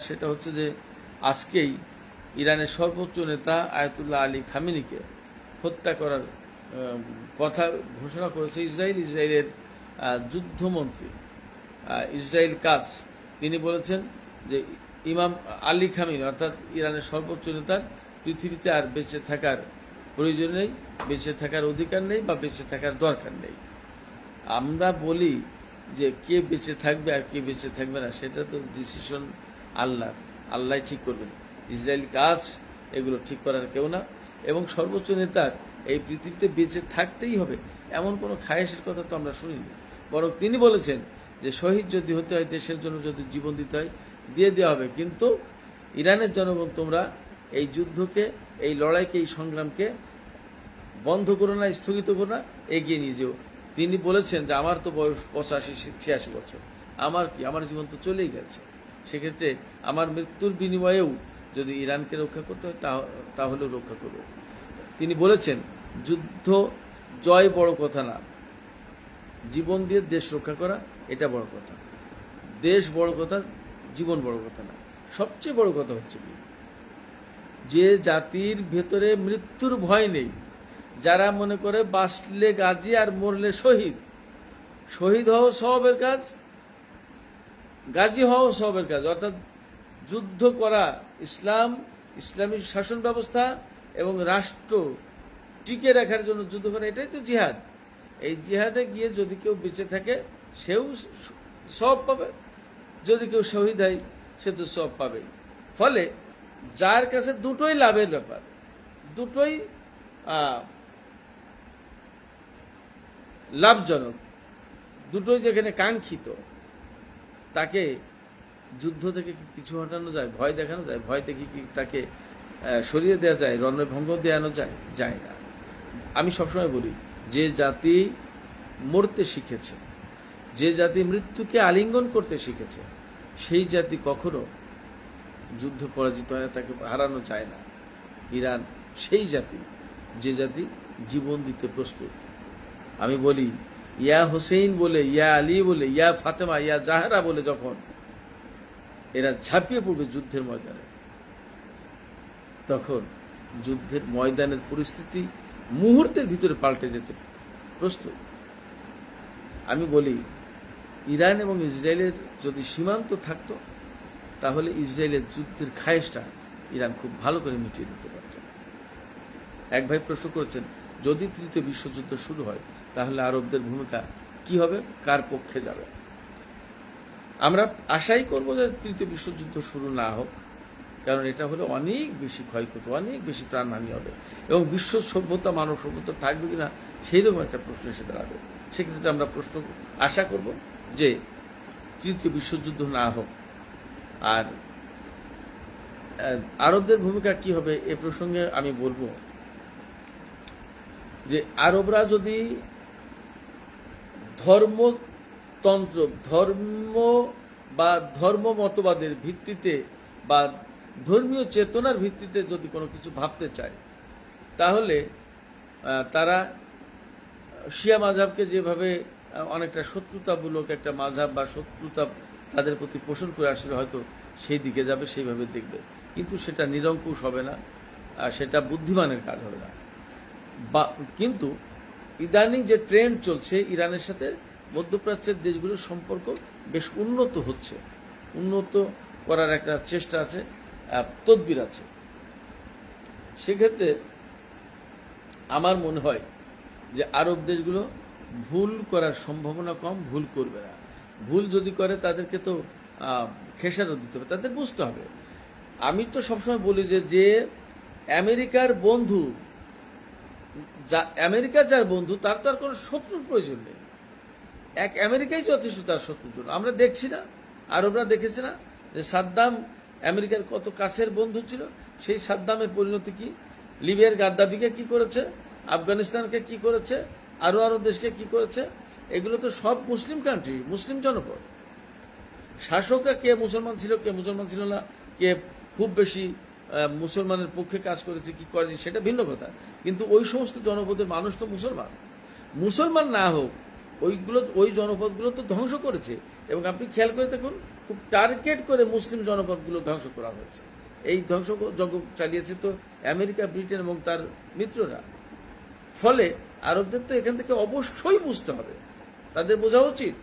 সেটা হচ্ছে যে আজকেই ইরানের সর্বোচ্চ নেতা আয়াতুল্লাহ আলী খামেনিকে হত্যা করার কথা ঘোষণা করেছে ইসরায়েলের যুদ্ধমন্ত্রী ইসরায়েল কাজ। তিনি বলেছেন যে ইমাম আলী খামেনি অর্থাৎ ইরানের সর্বোচ্চ নেতার পৃথিবীতে আর বেঁচে থাকার প্রয়োজন নেই, বেঁচে থাকার অধিকার নেই বা বেঁচে থাকার দরকার নেই। আমরা বলি যে কে বেঁচে থাকবে আর কে বেঁচে থাকবে না সেটা তো ডিসিশন আল্লাহ ঠিক করবেন। ইসরায়েল কাজ এগুলো ঠিক করার কেউ না, এবং সর্বোচ্চ নেতার এই পৃথিবীতে বেঁচে থাকতেই হবে এমন কোনো খায়েশের কথা তো আমরা শুনিনি। বরং তিনি বলেছেন যে শহীদ যদি হতে হয়, দেশের জন্য যদি জীবন দিতে হয় দিয়ে দেওয়া হবে, কিন্তু ইরানের জনগণ তোমরা এই যুদ্ধকে, এই লড়াইকে, এই সংগ্রামকে বন্ধ করো না, স্থগিত করো না, এগিয়ে নিয়ে যেও। তিনি বলেছেন যে আমার তো বয়স 85-86 বছর, আমার জীবন তো চলেই গেছে, সেক্ষেত্রে আমার মৃত্যুর বিনিময়েও যদি ইরানকে রক্ষা করতে হয় তাহলেও রক্ষা করবে। তিনি বলেছেন যুদ্ধ জয় বড় কথা না, জীবন দিয়ে দেশ রক্ষা করা এটা বড় কথা। দেশ বড় কথা, জীবন বড় কথা না। সবচেয়ে বড় কথা হচ্ছে যে জাতির ভেতরে মৃত্যুর ভয় নেই, যারা মনে করে বাঁচলে গাজী আর মরলে শহীদ, শহীদ হওয়া সওয়াবের কাজ, গাজী হওয়া সওয়াবের কাজ, অর্থাৎ যুদ্ধ করা, ইসলামী শাসন ব্যবস্থা এবং রাষ্ট্র টিকে রাখার জন্য যুদ্ধ করা, এটাই তো জিহাদ। এই জিহাদে গিয়ে যদি কেউ বেঁচে থাকে সেও সওয়াব পাবে, যদি কেউ শহীদ হয় সে তো সওয়াব পাবেই। ফলে যার কাছে দুটোই লাভের ব্যাপার, দুটোই লাভজনক, দুটোই যেখানে কাঙ্ক্ষিত, তাকে যুদ্ধ থেকে পিছু হটানো যায়, ভয় দেখানো যায়, ভয় থেকে কি তাকে সরিয়ে দেওয়া যায়, রণভঙ্গ দেওয়ানো যায় না। আমি সবসময় বলি যে জাতি মরতে শিখেছে, যে জাতি মৃত্যুকে আলিঙ্গন করতে শিখেছে, সেই জাতি কখনো যুদ্ধ পরাজিত হয় না, তাকে হারানো যায় না। ইরান সেই জাতি যে জাতি জীবন দিতে প্রস্তুত। আমি বলি ইয়া হোসেইন বলে, ইয়া আলী বলে, ইয়া ফাতেমা, ইয়া জাহরা বলে যখন এরা ঝাঁপিয়ে পড়বে যুদ্ধের ময়দানে, তখন যুদ্ধের ময়দানের পরিস্থিতি মুহূর্তের ভিতরে পাল্টে যেতে প্রস্তুত। আমি বলি ইরান এবং ইসরায়েলের যদি সীমান্ত থাকতো তাহলে ইসরায়েলের যুদ্ধের খায়েশটা ইরান খুব ভালো করে মিটিয়ে দিতে পারত। এক ভাই প্রশ্ন করেছেন যদি তৃতীয় বিশ্বযুদ্ধ শুরু হয় তাহলে আরবদের ভূমিকা কি হবে, কার পক্ষে যাবে? আমরা আশাই করবো যে তৃতীয় বিশ্বযুদ্ধ শুরু না হোক, কারণ এটা হলে অনেক বেশি ক্ষয়ক্ষতি, অনেক বেশি প্রাণহানি হবে, এবং বিশ্ব সভ্যতা, মানব সভ্যতা থাকবে কিনা সেই রকম একটা প্রশ্ন এসে দাঁড়াবে। সেক্ষেত্রে আমরা আশা করব যে তৃতীয় বিশ্বযুদ্ধ না হোক। আর আরবদের ভূমিকা কি হবে এ প্রসঙ্গে আমি বলবো যে আরবরা যদি ধর্ম মতবাদের ভিত্তিতে বা ধর্মীয় চেতনার ভিত্তিতে যদি কোনো কিছু ভাবতে চায়, তাহলে তারা শিয়া মাযহাবকে যেভাবে অনেকটা শত্রুতামূলক একটা মাযহাব বা শত্রুতা তাদের প্রতি পোষণ করে আসলে হয়তো সেই দিকে যাবে, সেইভাবে দেখবে, কিন্তু সেটা নিরঙ্কুশ হবে না, আর সেটা বুদ্ধিমানের কাজ হবে না। কিন্তু ইদানিং যে ট্রেন্ড চলছে, ইরানের সাথে মধ্যপ্রাচ্যের দেশগুলোর সম্পর্ক বেশ উন্নত হচ্ছে, উন্নত করার একটা চেষ্টা আছে, তদবির আছে। সেক্ষেত্রে আমার মনে হয় যে আরব দেশগুলো ভুল করার সম্ভাবনা কম, ভুল করবে না। ভুল যদি করে তাদেরকে তো খেসারত দিতে হবে, তাদের বুঝতে হবে। আমি তো সবসময় বলি যে আমেরিকার বন্ধু, আমেরিকা যার বন্ধু তার তো আর কোনো শত্রুর প্রয়োজন নেই, এক আমেরিকাই যথেষ্ট তার শত্রুর জন্য। আমরা দেখছি না, আরবরা দেখেছে না যে সাদ্দাম আমেরিকার কত কাছের বন্ধু ছিল, সেই সাদ্দামের পরিণতি কি, লিবিয়ার গাদ্দাফিকে কি করেছে, আফগানিস্তানকে কি করেছে, আরো দেশকে কি করেছে। এগুলো তো সব মুসলিম কান্ট্রি, মুসলিম জনপদ। শাসকরা কে মুসলমান ছিল, কে মুসলমান ছিল না, কে খুব বেশি মুসলমানের পক্ষে কাজ করেছে কি করেনি সেটা ভিন্ন কথা, কিন্তু ওই সমস্ত জনপদের মানুষ তো মুসলমান না হোক, ওই জনপদগুলো তো ধ্বংস করেছে, এবং আপনি খেয়াল করে দেখুন খুব টার্গেট করে মুসলিম জনপদগুলো ধ্বংস করা হয়েছে। এই ধ্বংসযজ্ঞ চালিয়েছে তো আমেরিকা, ব্রিটেন এবং তার মিত্ররা। ফলে আরবদের তো এখান থেকে অবশ্যই বুঝতে হবে, তাদের বোঝা উচিত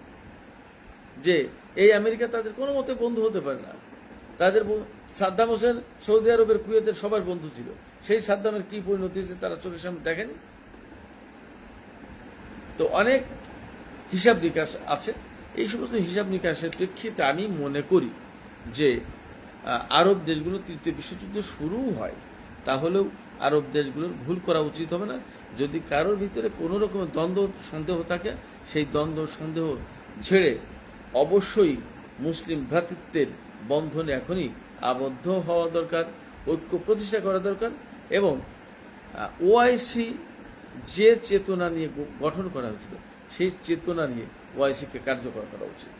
যে এই আমেরিকা তাদের কোনো মতে বন্ধু হতে পারে না। সাদ্দাম হোসেন সৌদি আরবের, কুয়েতের সবার বন্ধু ছিল, সেই সাদ্দামের কি পরিণতি হয়েছে তারা চোখের সামনে দেখেনি। তো অনেক হিসাব নিকাশ আছে। এই সমস্ত হিসাব নিকাশের প্রেক্ষিতে আমি মনে করি যে আরব দেশগুলো তৃতীয় বিশ্বযুদ্ধ শুরু হয়, তাহলেও আরব দেশগুলোর ভুল করা উচিত হবে না। যদি কারোর ভিতরে কোনো রকমের দ্বন্দ্ব সন্দেহ থাকে, সেই দ্বন্দ্ব সন্দেহ ছেড়ে অবশ্যই মুসলিম ভ্রাতৃত্বের বন্ধনে এখনই আবদ্ধ হওয়া দরকার, ঐক্য প্রতিষ্ঠা করা দরকার, এবং ওআইসি যে চেতনা নিয়ে গঠন করা হয়েছিল সেই চেতনা নিয়ে ওআইসিকে কার্যকর করা উচিত।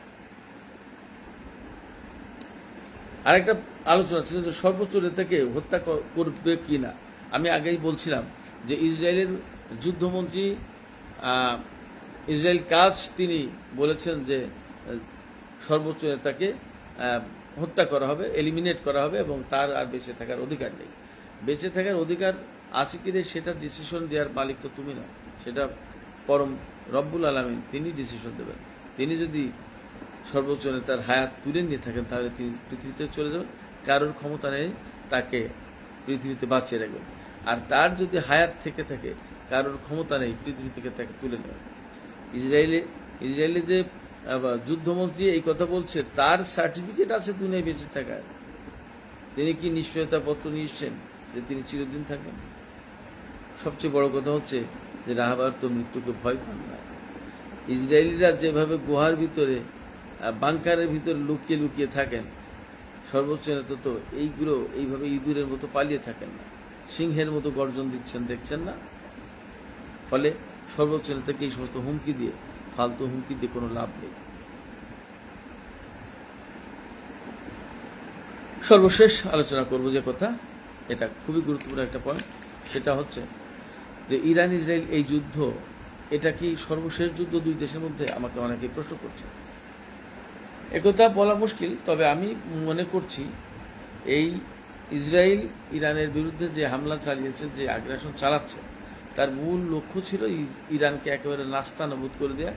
আরেকটা আলোচনা ছিল যে সর্বোচ্চ নেতাকে হত্যা করবে কি না। আমি আগেই বলছিলাম যে ইসরায়েলের যুদ্ধমন্ত্রী ইসরায়েল কাজ তিনি বলেছেন যে সর্বোচ্চ নেতাকে হত্যা করা হবে, এলিমিনেট করা হবে, এবং তার আর বেঁচে থাকার অধিকার নেই। বেঁচে থাকার অধিকার আছে কি সেটা ডিসিশন দেওয়ার মালিক তো তুমি না, সেটা পরম রব্বুল আলামিন, তিনি ডিসিশন দেবেন। তিনি যদি সর্বোচ্চ নেতার হায়াত তুলে নিয়ে থাকেন তাহলে তিনি পৃথিবীতে চলে যাবেন, কারোর ক্ষমতা নেই তাকে পৃথিবীতে বাঁচিয়ে রাখবেন। আর তার যদি হায়াত থেকে থাকে, কারোর ক্ষমতা নেই পৃথিবী থেকে তাকে তুলে নেবেন। ইসরায়েলে যে যুদ্ধমন্ত্রী এই কথা বলছে, তার সার্টিফিকেট আছে দুনিয়ায় বেঁচে থাকার। তিনি কি নিশ্চয়তা পত্র নিয়েছেন যে তিনি চিরদিন থাকবেন? সবচেয়ে বড় কথা হচ্ছে যে রাহাবার তো মৃত্যুকে ভয় পান না। ইসরায়েলিরা যেভাবে গুহার ভিতরে, বাংকারের ভিতরে লুকিয়ে লুকিয়ে থাকেন, সর্বোচ্চ নেতা তো এইগুলো এইভাবে ইঁদুরের মতো পালিয়ে থাকেন না, সিংহের মতো গর্জন দিচ্ছেন, দেখছেন না? ফলে সর্বোচ্চ নেতাকে এই সমস্ত হুমকি দিয়ে, ফালতু হুমকি দিয়ে কোনো লাভ নেই। সর্বশেষ আলোচনা করব যে কথা, এটা খুবই গুরুত্বপূর্ণ একটা পয়েন্ট, সেটা হচ্ছে যে ইরান ইসরায়েল এই যুদ্ধ, এটা কি সর্বশেষ যুদ্ধ দুই দেশের মধ্যে? আমাকে অনেকে প্রশ্ন করছে। একথা বলা মুশকিল, তবে আমি মনে করছি এই ইসরায়েল ইরানের বিরুদ্ধে যে হামলা চালিয়েছে, যে আগ্রাসন চালাচ্ছে, তার মূল লক্ষ্য ছিল ইরানকে একেবারে নাস্তানাবুদ করে দেয়া,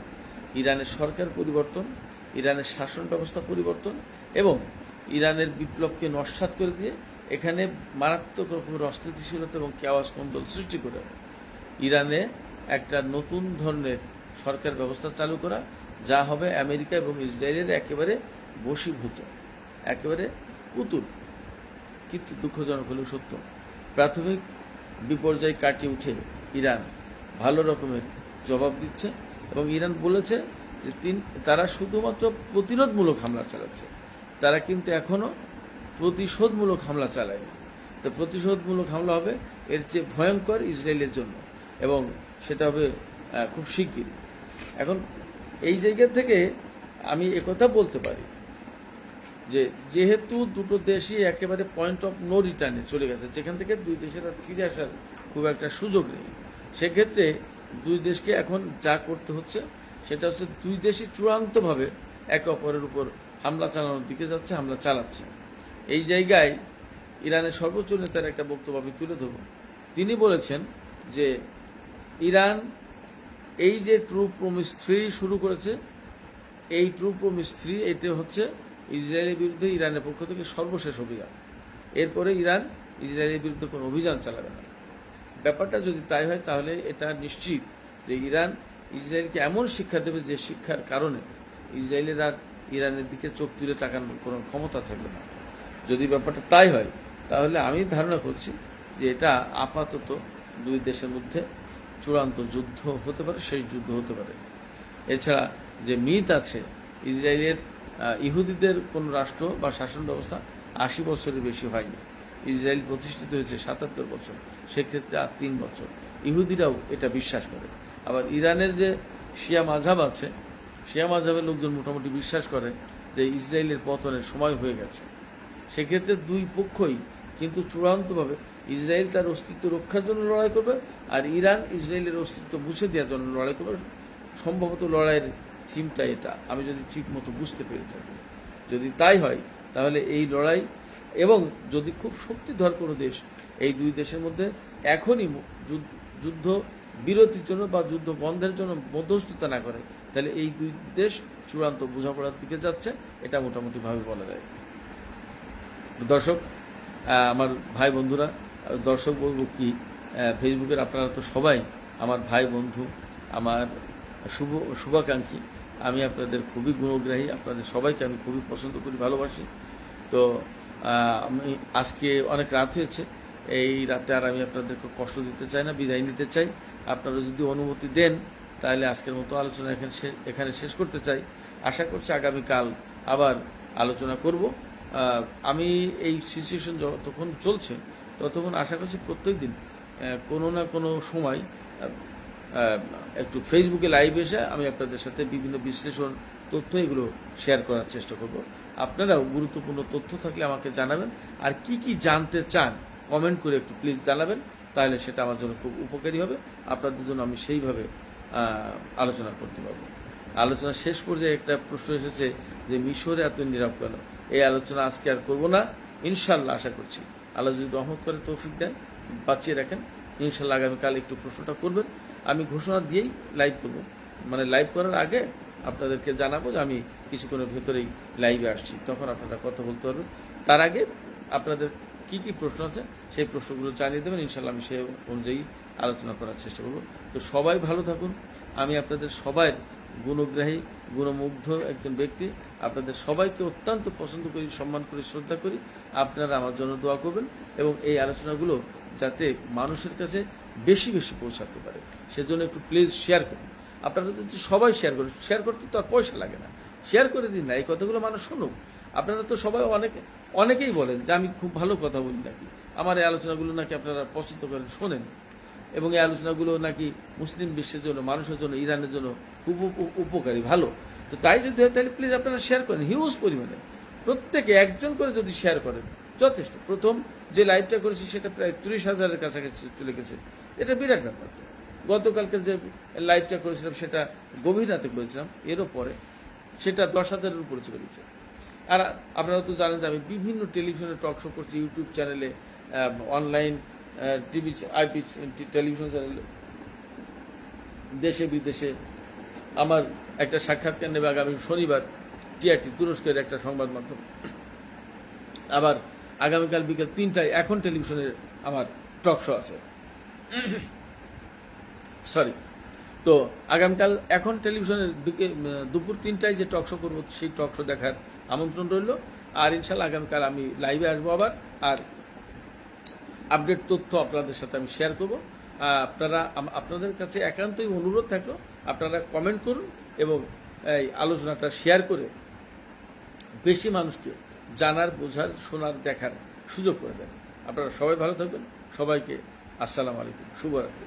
ইরানের সরকার পরিবর্তন, ইরানের শাসন ব্যবস্থা পরিবর্তন, এবং ইরানের বিপ্লবকে নস্যাৎ করে দিয়ে এখানে মারাত্মক রকমের অস্থিতিশীলতা এবং কেওয়াস কন্দল সৃষ্টি করে ইরানে একটা নতুন ধরনের সরকার ব্যবস্থা চালু করা, যা হবে আমেরিকা এবং ইসরায়েলের একেবারে বশীভূত, একেবারে পুতুল। কিন্তু দুঃখজনক হলেও সত্য, প্রাথমিক বিপর্যয় কাটিয়ে উঠে ইরান ভালো রকমের জবাব দিচ্ছে, এবং ইরান বলেছে যে তারা শুধুমাত্র প্রতিরোধমূলক হামলা চালাচ্ছে, তারা কিন্তু এখনো প্রতিশোধমূলক হামলা চালায়নি। তো প্রতিশোধমূলক হামলা হবে এর চেয়ে ভয়ঙ্কর ইসরায়েলের জন্য, এবং সেটা হবে খুব শিগগিরই। এখন এই জায়গা থেকে আমি একথা বলতে পারি যে যেহেতু দুটো দেশই একেবারে পয়েন্ট অফ নো রিটার্নে চলে গেছে, যেখান থেকে দুই দেশের আর ফিরে আসার খুব একটা সুযোগ নেই, সেক্ষেত্রে দুই দেশকে এখন যা করতে হচ্ছে সেটা হচ্ছে দুই দেশই চূড়ান্তভাবে একে অপরের উপর হামলা চালানোর দিকে যাচ্ছে, হামলা চালাচ্ছে। এই জায়গায় ইরানের সর্বোচ্চ নেতার একটা বক্তব্য আমি তুলে ধরব। তিনি বলেছেন যে ইরান এই যে ট্রু প্রমিস 3 শুরু করেছে, এই ট্রু প্রমিস 3 এটা হচ্ছে ইসরায়েলের বিরুদ্ধে ইরানের পক্ষ থেকে সর্বশেষ অভিযান। এরপরে ইরান ইসরায়েলের বিরুদ্ধে কোনো অভিযান চালাবে না। ব্যাপারটা যদি তাই হয় তাহলে এটা নিশ্চিত যে ইরান ইসরায়েলকে এমন শিক্ষা দেবে যে শিক্ষার কারণে ইসরায়েলের আর ইরানের দিকে চোখ তুলে তাকানোর কোনো ক্ষমতা থাকবে না। যদি ব্যাপারটা তাই হয় তাহলে আমি ধারণা করছি যে এটা আপাতত দুই দেশের মধ্যে চূড়ান্ত যুদ্ধ হতে পারে, সেই যুদ্ধ হতে পারে। এছাড়া যে মিথ আছে ইসরায়েলের ইহুদিদের কোন রাষ্ট্র বা শাসন ব্যবস্থা 80 বছরের বেশি হয়নি, ইসরায়েল প্রতিষ্ঠিত হয়েছে 77 বছর, সেক্ষেত্রে আর 3 বছর। ইহুদিরাও এটা বিশ্বাস করে। আবার ইরানের যে শিয়া মাযহাব আছে, শিয়া মাযহাবের লোকজন মোটামুটি বিশ্বাস করে যে ইসরায়েলের পতনের সময় হয়ে গেছে। সেক্ষেত্রে দুই পক্ষই কিন্তু চূড়ান্তভাবে ইসরায়েল তার অস্তিত্ব রক্ষার জন্য লড়াই করবে, আর ইরান ইসরায়েলের অস্তিত্ব মুছে দেওয়ার জন্য লড়াই করবে, সম্ভবত লড়াইয়ের থিমটা এটা, আমি যদি ঠিক মতো বুঝতে পেরে থাকি। যদি তাই হয় তাহলে এই লড়াই, এবং যদি খুব শক্তিধর কোনো দেশ এই দুই দেশের মধ্যে এখনই যুদ্ধ বিরতির জন্য বা যুদ্ধ বন্ধের জন্য মধ্যস্থতা না করে, তাহলে এই দুই দেশ চূড়ান্ত বোঝাপড়ার দিকে যাচ্ছে, এটা মোটামুটিভাবে বলা যায়। দর্শক, আমার ভাই বন্ধুরা, দর্শক বলবো কি, ফেসবুকের আপনারা তো সবাই আমার ভাই বন্ধু, আমার শুভাকাঙ্ক্ষী। আমি আপনাদের খুবই গুণগ্রাহী, আপনাদের সবাইকে আমি খুবই পছন্দ করি, ভালোবাসি। তো আমি আজকে অনেক রাত হয়েছে, এই রাতে আর আমি আপনাদেরকে কষ্ট দিতে চাই না, বিদায় নিতে চাই। আপনারা যদি অনুমতি দেন তাহলে আজকের মতো আলোচনা এখানে শেষ করতে চাই। আশা করছি আগামীকাল আবার আলোচনা করব। আমি এই সিচুয়েশন যতক্ষণ চলছে ততক্ষণ আশা করছি প্রত্যেক দিন কোনো না কোনো সময় একটু ফেসবুকে লাইভ এসে আমি আপনাদের সাথে বিভিন্ন বিশ্লেষণ তথ্য এগুলো শেয়ার করার চেষ্টা করব। আপনারাও গুরুত্বপূর্ণ তথ্য থাকলে আমাকে জানাবেন, আর কি কি জানতে চান কমেন্ট করে একটু প্লিজ জানাবেন, তাহলে সেটা আমার জন্য খুব উপকারী হবে। আপনাদের জন্য আমি সেইভাবে আলোচনা করতে পারবো। আলোচনা শেষ পর্যায়ে একটা প্রশ্ন এসেছে যে মিশরে এত নীরব কেন? এই আলোচনা আজকে আর করব না, ইনশাল্লাহ। আশা করছি আল্লাহ যদি রহমত করে তৌফিক দেন, বাঁচিয়ে রাখেন, ইনশাল্লাহ আগামীকাল একটু প্রশ্নটা করবেন। আমি ঘোষণা দিয়েই লাইভ করব, মানে লাইভ করার আগে আপনাদেরকে জানাবো যে আমি কিছুক্ষণের ভেতরেই লাইভে আসছি, তখন আপনারা কথা বলতে পারবেন। তার আগে আপনাদের কি কি প্রশ্ন আছে সেই প্রশ্নগুলো জানিয়ে দেবেন, ইনশাল্লাহ আমি সেই অনুযায়ী আলোচনা করার চেষ্টা করব। তো সবাই ভালো থাকুন। আমি আপনাদের সবাই গুণগ্রাহী, গুণমুগ্ধ একজন ব্যক্তি। আপনাদের সবাইকে অত্যন্ত পছন্দ করি, সম্মান করি, শ্রদ্ধা করি। আপনারা আমার জন্য দোয়া করবেন এবং এই আলোচনাগুলো যাতে মানুষের কাছে বেশি বেশি পৌঁছাতে পারে, সেজন্য একটু প্লিজ শেয়ার করুন। আপনারা যদি সবাই শেয়ার করুন, শেয়ার করতে তো আর পয়সা লাগে না, শেয়ার করে দিন না, এই কথাগুলো মানুষ শুনুক। আপনারা তো সবাই অনেকেই বলেন যে আমি খুব ভালো কথা বলি নাকি, আমার এই আলোচনাগুলো নাকি আপনারা পছন্দ করেন, শোনেন, এবং এই আলোচনাগুলো নাকি মুসলিম বিশ্বের জন্য, মানুষের জন্য, ইরানের জন্য খুব উপকারী, ভালো। তো তাই যদি হয় তাহলে প্লিজ আপনারা শেয়ার করেন হিউজ পরিমাণে, প্রত্যেকে একজন করে যদি শেয়ার করেন যথেষ্ট। প্রথম যে লাইভটা করেছি সেটা প্রায় 30,000-এর কাছাকাছি চলে গেছে, এটা বিরাট ব্যাপার। তো গতকালকে যে লাইভটা করেছিলাম সেটা গভীর রাতে করেছিলাম, এরও পরে সেটা 10,000-এর উপরে চলে গেছে। আর আপনারা তো জানেন যে আমি বিভিন্ন টেলিভিশনে টক শো করছি, ইউটিউব চ্যানেলে, অনলাইন টিভি, আইপি টেলিভিশন চ্যানেলে, দেশে বিদেশে। আমার একটা সাক্ষাৎকার নেবে আগামী শনিবার টিআরটি, তুরস্কের একটা সংবাদ মাধ্যম। আবার আগামীকাল বিকেল 3টায় এখন টেলিভিশনে আমার টক শো আছে, সরি। তো আগামীকাল এখন টেলিভিশনের দুপুর 3টায় যে টক শো করবো, সেই টক শো দেখার আমন্ত্রণ রইল। আর ইনশাল্লাহ আগামীকাল আমি লাইভে আসবো আবার, আর আপডেট তথ্য আপনাদের সাথে আমি শেয়ার করব। আপনাদের কাছে একান্তই অনুরোধ থাকলো, আপনারা কমেন্ট করুন এবং এই আলোচনাটা শেয়ার করে বেশি মানুষকে জানার, বোঝার, শোনার, দেখার সুযোগ করে দেন। আপনারা সবাই ভালো থাকবেন। সবাইকে আসসালামু আলাইকুম, শুভরাত্রি।